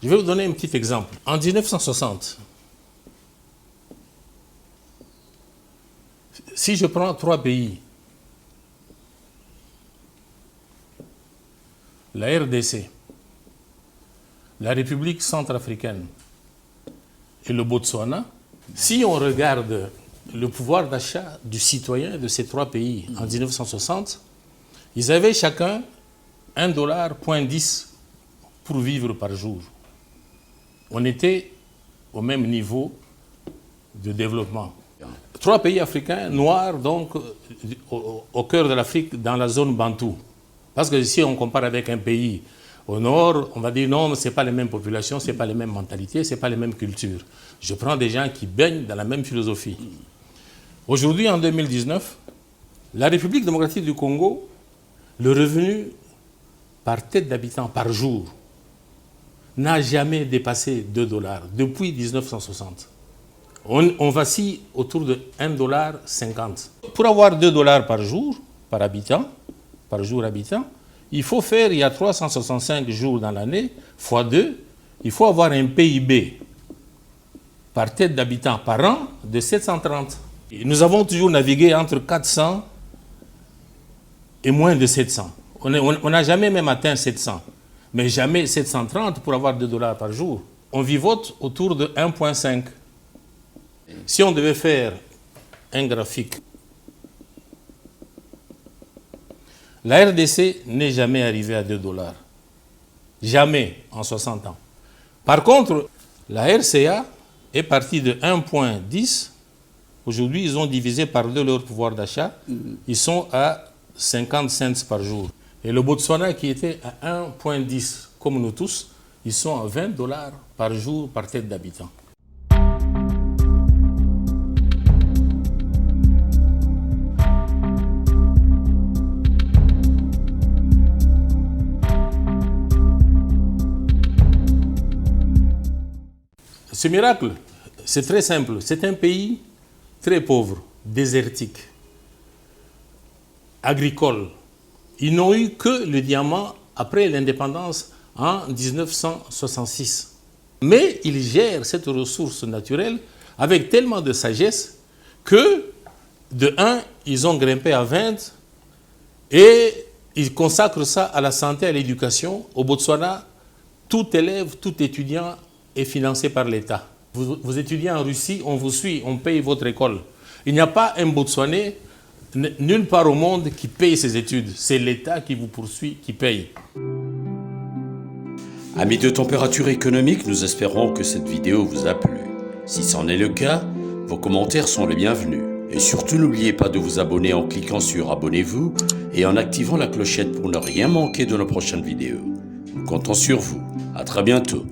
Je vais vous donner un petit exemple. En 1960, si je prends 3 pays, la RDC, la République centrafricaine et le Botswana, si on regarde le pouvoir d'achat du citoyen de ces 3 pays en 1960, ils avaient chacun $1,10 pour vivre par jour. On était au même niveau de développement. 3 pays africains noirs, donc, au cœur de l'Afrique, dans la zone bantoue. Parce que si on compare avec un pays au nord, on va dire non, ce n'est pas les mêmes populations, ce n'est pas les mêmes mentalités, ce n'est pas les mêmes cultures. Je prends des gens qui baignent dans la même philosophie. Aujourd'hui, en 2019, la République démocratique du Congo, le revenu par tête d'habitant par jour n'a jamais dépassé $2 depuis 1960. On vacille autour de $1,50. Pour avoir $2 par jour, par jour habitant, il faut faire, il y a 365 jours dans l'année, fois 2, il faut avoir un PIB par tête d'habitant par an de 730. Et nous avons toujours navigué entre 400 et moins de 700. On n'a jamais même atteint 700, mais jamais 730 pour avoir $2 par jour. On vivote autour de 1,5. Si on devait faire un graphique, la RDC n'est jamais arrivée à $2. Jamais en 60 ans. Par contre, la RCA est partie de 1,10. Aujourd'hui, ils ont divisé par 2 leur pouvoir d'achat. Ils sont à 50 cents par jour. Et le Botswana, qui était à 1,10, comme nous tous, ils sont à $20 par jour par tête d'habitant. Ce miracle, c'est très simple. C'est un pays très pauvre, désertique, agricole. Ils n'ont eu que le diamant après l'indépendance en 1966. Mais ils gèrent cette ressource naturelle avec tellement de sagesse que, de 1, ils ont grimpé à 20 et ils consacrent ça à la santé, à l'éducation. Au Botswana, tout élève, tout étudiant est financé par l'État. Vous étudiez en Russie, on vous suit, on paye votre école. Il n'y a pas un Botswanais nulle part au monde qui paye ses études. C'est l'État qui vous poursuit, qui paye. Amis de Température Économique, nous espérons que cette vidéo vous a plu. Si c'en est le cas, vos commentaires sont les bienvenus. Et surtout, n'oubliez pas de vous abonner en cliquant sur Abonnez-vous et en activant la clochette pour ne rien manquer de nos prochaines vidéos. Nous comptons sur vous. À très bientôt.